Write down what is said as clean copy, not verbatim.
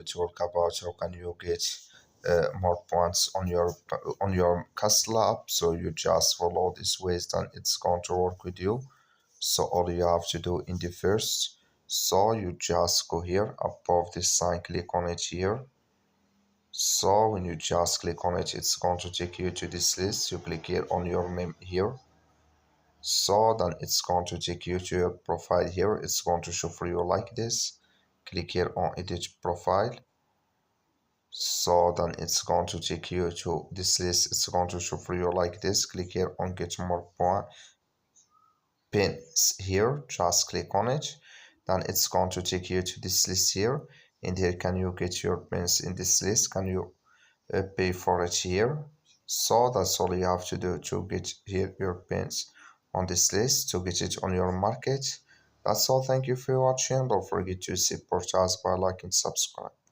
Talk about how can you get more points on your castle app. So you just follow this ways, then it's going to work with you. So all you have to do in the first, so you just go here above this sign, click on it here. So when you just click on it, it's going to take you to this list. You click here on your name here. So then it's going to take you to your profile here. It's going to show for you like this. Click here on edit profile. So then it's going to take you to this list. It's going to show for you like this. Click here on get more point pins here. Just click on it. Then it's going to take you to this list here. And here can you get your pins in this list? Can you pay for it here? So that's all you have to do to get here your pins on this list, to get it on your market. That's all. Thank you for watching. Don't forget to support us by liking, subscribe.